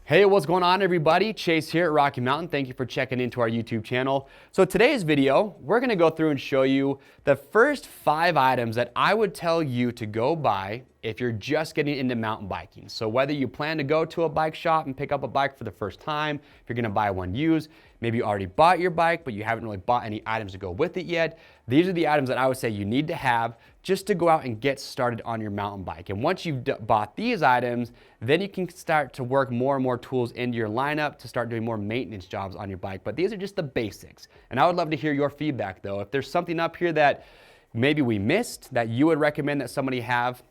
Hey, what's going on everybody? Chase here at Rocky Mountain. Thank you for checking into our YouTube channel. So today's video, we're gonna go through and show you the first 5 items that I would tell you to go buy if you're just getting into mountain biking. So whether you plan to go to a bike shop and pick up a bike for the first time, if you're gonna buy one used, maybe you already bought your bike, but you haven't really bought any items to go with it yet, these are the items that I would say you need to have just to go out and get started on your mountain bike. And once you've bought these items, then you can start to work more and more tools into your lineup to start doing more maintenance jobs on your bike. But these are just the basics. And I would love to hear your feedback though. If there's something up here that maybe we missed that you would recommend that somebody have,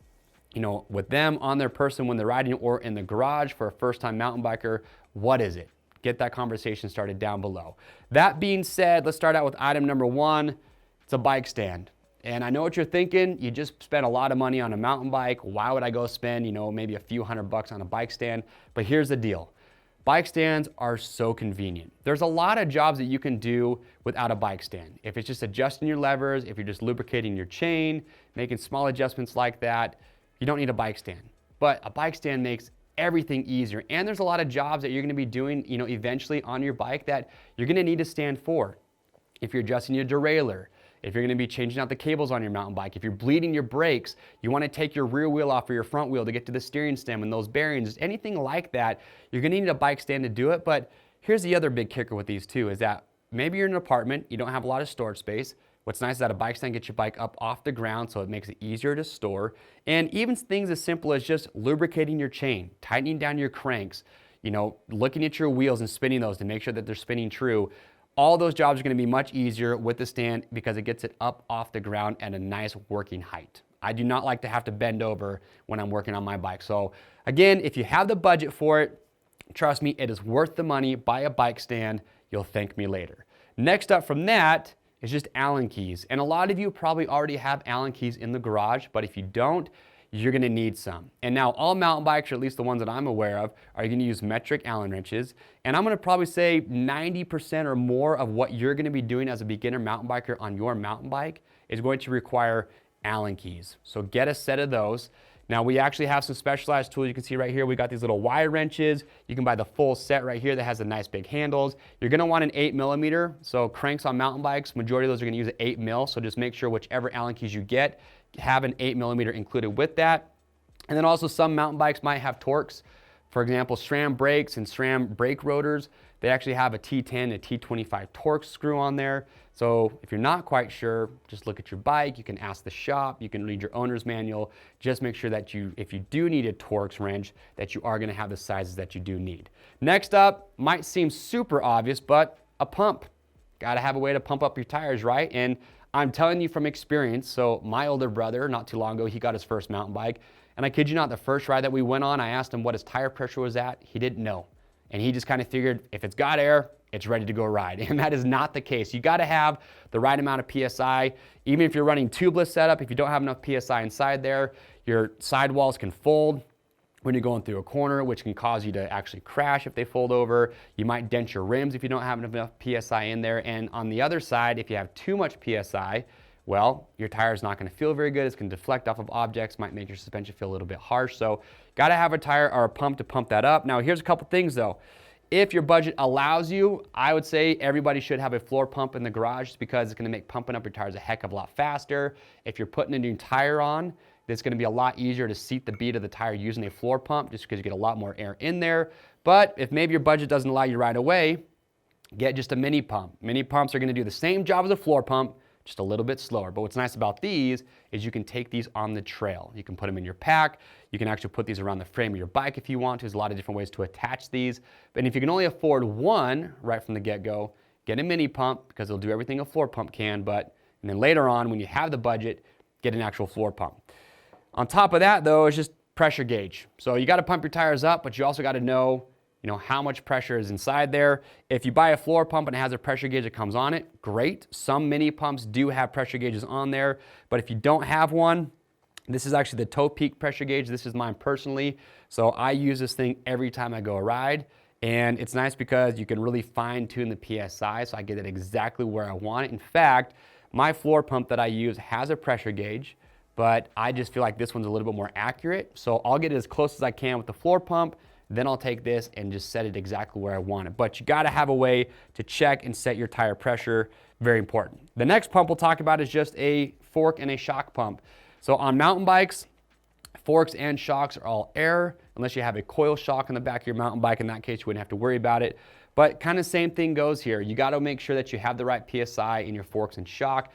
you know, with them on their person when they're riding or in the garage for a first-time mountain biker, what is it? Get that conversation started down below. That being said, let's start out with item number 1. It's a bike stand. And I know what you're thinking, you just spent a lot of money on a mountain bike. Why would I go spend, you know, maybe a few $100 on a bike stand? But here's the deal. Bike stands are so convenient. There's a lot of jobs that you can do without a bike stand. If it's just adjusting your levers, if you're just lubricating your chain, making small adjustments like that, you don't need a bike stand. But a bike stand makes everything easier. And there's a lot of jobs that you're gonna be doing, you know, eventually on your bike that you're gonna need a stand for. If you're adjusting your derailleur, if you're gonna be changing out the cables on your mountain bike, if you're bleeding your brakes, you wanna take your rear wheel off or your front wheel to get to the steering stem and those bearings, anything like that, you're gonna need a bike stand to do it. But here's the other big kicker with these too, is that maybe you're in an apartment, you don't have a lot of storage space. What's nice is that a bike stand gets your bike up off the ground, so it makes it easier to store. And even things as simple as just lubricating your chain, tightening down your cranks, you know, looking at your wheels and spinning those to make sure that they're spinning true. All those jobs are gonna be much easier with the stand because it gets it up off the ground at a nice working height. I do not like to have to bend over when I'm working on my bike. So again, if you have the budget for it, trust me, it is worth the money. Buy a bike stand, you'll thank me later. Next up from that is just Allen keys. And a lot of you probably already have Allen keys in the garage, but if you don't, you're gonna need some. And now all mountain bikes, or at least the ones that I'm aware of, are gonna use metric Allen wrenches. And I'm gonna probably say 90% or more of what you're gonna be doing as a beginner mountain biker on your mountain bike is going to require Allen keys. So get a set of those. Now we actually have some specialized tools. You can see right here, we got these little wire wrenches. You can buy the full set right here that has the nice big handles. You're gonna want an 8mm. So cranks on mountain bikes, majority of those are gonna use an 8mm. So just make sure whichever Allen keys you get, have an 8mm included with that. And then also some mountain bikes might have Torx. For example, SRAM brakes and SRAM brake rotors, they actually have a T10, a T25 Torx screw on there. So if you're not quite sure, just look at your bike, you can ask the shop, you can read your owner's manual. Just make sure that if you do need a Torx wrench, that you are gonna have the sizes that you do need. Next up, might seem super obvious, but a pump. Gotta have a way to pump up your tires, right? And I'm telling you from experience, so my older brother, not too long ago, he got his first mountain bike. And I kid you not, the first ride that we went on, I asked him what his tire pressure was at. He didn't know. And he just kind of figured if it's got air, it's ready to go ride. And that is not the case. You gotta have the right amount of PSI. Even if you're running tubeless setup, if you don't have enough PSI inside there, your sidewalls can fold when you're going through a corner, which can cause you to actually crash if they fold over. You might dent your rims if you don't have enough PSI in there. And on the other side, if you have too much PSI, well, your tire is not gonna feel very good. It's gonna deflect off of objects, might make your suspension feel a little bit harsh. So gotta have a tire or a pump to pump that up. Now here's a couple things though. If your budget allows you, I would say everybody should have a floor pump in the garage just because it's gonna make pumping up your tires a heck of a lot faster. If you're putting a new tire on, it's gonna be a lot easier to seat the bead of the tire using a floor pump just because you get a lot more air in there. But if maybe your budget doesn't allow you right away, get just a mini pump. Mini pumps are gonna do the same job as a floor pump, just a little bit slower. But what's nice about these is you can take these on the trail. You can put them in your pack. You can actually put these around the frame of your bike if you want to. There's a lot of different ways to attach these. But if you can only afford one right from the get-go, get a mini pump because it'll do everything a floor pump can. And then later on, when you have the budget, get an actual floor pump. On top of that though, is just pressure gauge. So you gotta pump your tires up, but you also gotta know, how much pressure is inside there. If you buy a floor pump and it has a pressure gauge that comes on it, great. Some mini pumps do have pressure gauges on there, but if you don't have one, this is actually the toe peak pressure gauge. This is mine personally. So I use this thing every time I go a ride. And it's nice because you can really fine tune the PSI, so I get it exactly where I want it. In fact, my floor pump that I use has a pressure gauge, but I just feel like this one's a little bit more accurate. So I'll get it as close as I can with the floor pump. then I'll take this and just set it exactly where I want it. But you gotta have a way to check and set your tire pressure, very important. The next pump we'll talk about is just a fork and a shock pump. So on mountain bikes, forks and shocks are all air, unless you have a coil shock on the back of your mountain bike. In that case, you wouldn't have to worry about it. But kind of same thing goes here. You gotta make sure that you have the right PSI in your forks and shock.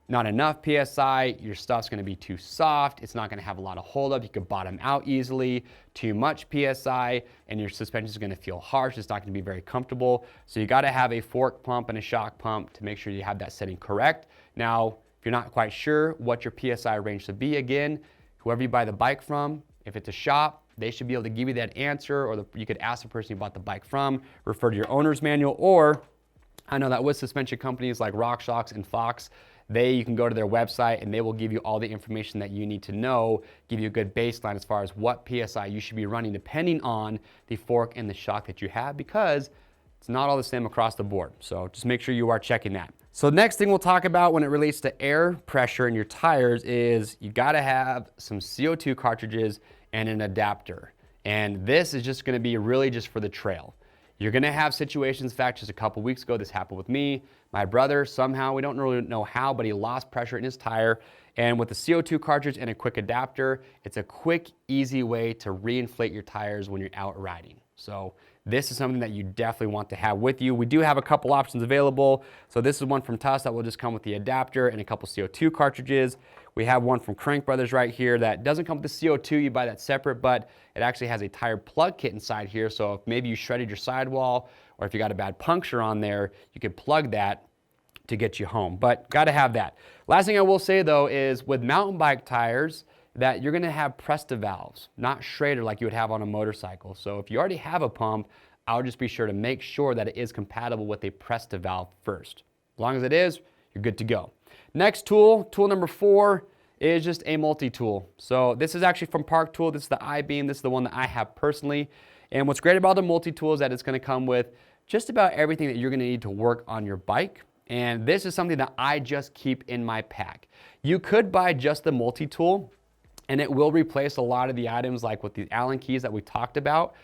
Not enough PSI, your stuff's gonna be too soft, it's not gonna have a lot of holdup, you could bottom out easily. Too much PSI, and your suspension is gonna feel harsh, it's not gonna be very comfortable. So you gotta have a fork pump and a shock pump to make sure you have that setting correct. Now, if you're not quite sure what your PSI range should be, again, whoever you buy the bike from, if it's a shop, they should be able to give you that answer, or you could ask the person you bought the bike from, refer to your owner's manual, or I know that with suspension companies like RockShox and Fox, you can go to their website and they will give you all the information that you need to know, give you a good baseline as far as what PSI you should be running depending on the fork and the shock that you have, because it's not all the same across the board. So just make sure you are checking that. So next thing we'll talk about when it relates to air pressure in your tires is you gotta have some CO2 cartridges and an adapter. And this is just gonna be really just for the trail. You're gonna have situations, in fact, just a couple weeks ago, this happened with me. My brother, somehow, we don't really know how, but he lost pressure in his tire. And with the CO2 cartridge and a quick adapter, it's a quick, easy way to reinflate your tires when you're out riding. So this is something that you definitely want to have with you. We do have a couple options available. So this is one from Tuss that will just come with the adapter and a couple CO2 cartridges. We have one from Crank Brothers right here that doesn't come with the CO2, you buy that separate, but it actually has a tire plug kit inside here. So if maybe you shredded your sidewall, or if you got a bad puncture on there, you could plug that to get you home, but gotta have that. Last thing I will say though is with mountain bike tires, that you're gonna have Presta valves, not Schrader like you would have on a motorcycle. So if you already have a pump, I'll just be sure to make sure that it is compatible with a Presta valve first. As long as it is, you're good to go. Next tool, tool number 4, is just a multi-tool. So this is actually from Park Tool. This is the I-beam. This is the one that I have personally. And what's great about the multi-tool is that it's gonna come with just about everything that you're gonna need to work on your bike. And this is something that I just keep in my pack. You could buy just the multi-tool, and it will replace a lot of the items like with the Allen keys that we talked about,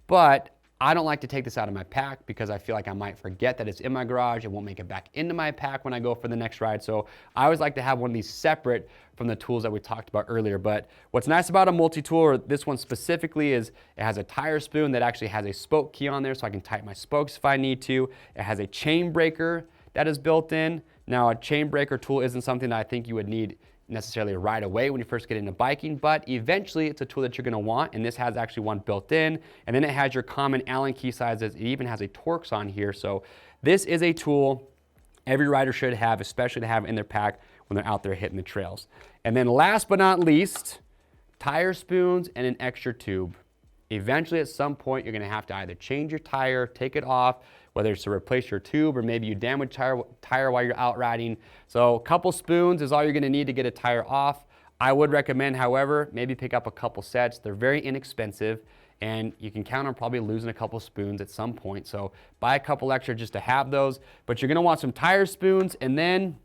but I don't like to take this out of my pack because I feel like I might forget that it's in my garage. It won't make it back into my pack when I go for the next ride. So I always like to have one of these separate from the tools that we talked about earlier. But what's nice about a multi-tool, or this one specifically, is it has a tire spoon that actually has a spoke key on there so I can tighten my spokes if I need to. It has a chain breaker that is built in. Now, a chain breaker tool isn't something that I think you would need necessarily right away when you first get into biking, but eventually it's a tool that you're gonna want, and this has actually one built in. And then it has your common Allen key sizes. It even has a Torx on here. So this is a tool every rider should have, especially to have in their pack when they're out there hitting the trails. And then last but not least, tire spoons and an extra tube. Eventually at some point, you're gonna have to either change your tire, take it off, whether it's to replace your tube or maybe you damage tire while you're out riding. So a couple spoons is all you're gonna need to get a tire off. I would recommend, however, maybe pick up a couple sets. They're very inexpensive and you can count on probably losing a couple spoons at some point. So buy a couple extra just to have those, but you're gonna want some tire spoons and then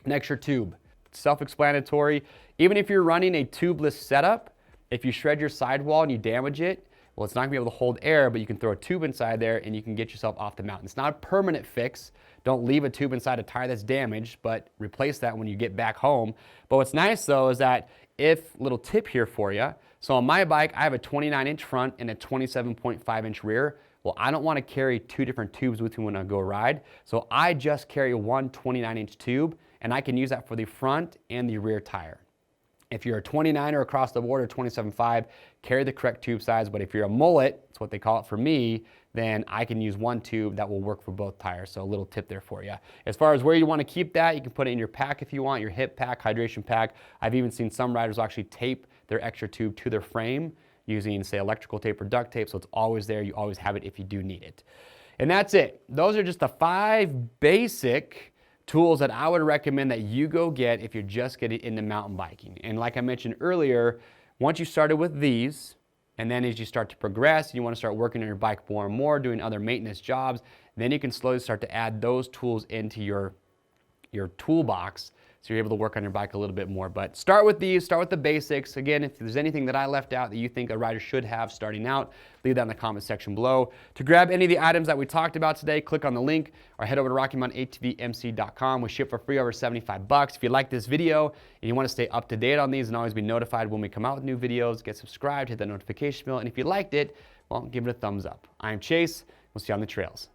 an extra tube. Self-explanatory. Even if you're running a tubeless setup, if you shred your sidewall and you damage it, well, it's not gonna be able to hold air, but you can throw a tube inside there and you can get yourself off the mountain. It's not a permanent fix. Don't leave a tube inside a tire that's damaged, but replace that when you get back home. But what's nice though is that little tip here for you. So on my bike, I have a 29-inch front and a 27.5-inch rear. Well, I don't wanna carry 2 different tubes with me when I go ride. So I just carry one 29-inch tube and I can use that for the front and the rear tire. If you're a 29er across the board or 27.5, carry the correct tube size. But if you're a mullet, that's what they call it for me, then I can use one tube that will work for both tires. So a little tip there for you. As far as where you want to keep that, you can put it in your pack if you want, your hip pack, hydration pack. I've even seen some riders actually tape their extra tube to their frame using, say, electrical tape or duct tape. So it's always there. You always have it if you do need it. And that's it. Those are just the 5 basic tools that I would recommend that you go get if you're just getting into mountain biking. And like I mentioned earlier, once you started with these, and then as you start to progress, you want to start working on your bike more and more, doing other maintenance jobs, then you can slowly start to add those tools into your toolbox so you're able to work on your bike a little bit more. But start with these, start with the basics. Again, if there's anything that I left out that you think a rider should have starting out, leave that in the comment section below. To grab any of the items that we talked about today, click on the link or head over to RockyMountainATVMC.com. We ship for free over $75. If you like this video and you want to stay up to date on these and always be notified when we come out with new videos, get subscribed, hit that notification bell, and if you liked it, well, give it a thumbs up. I'm Chase. We'll see you on the trails.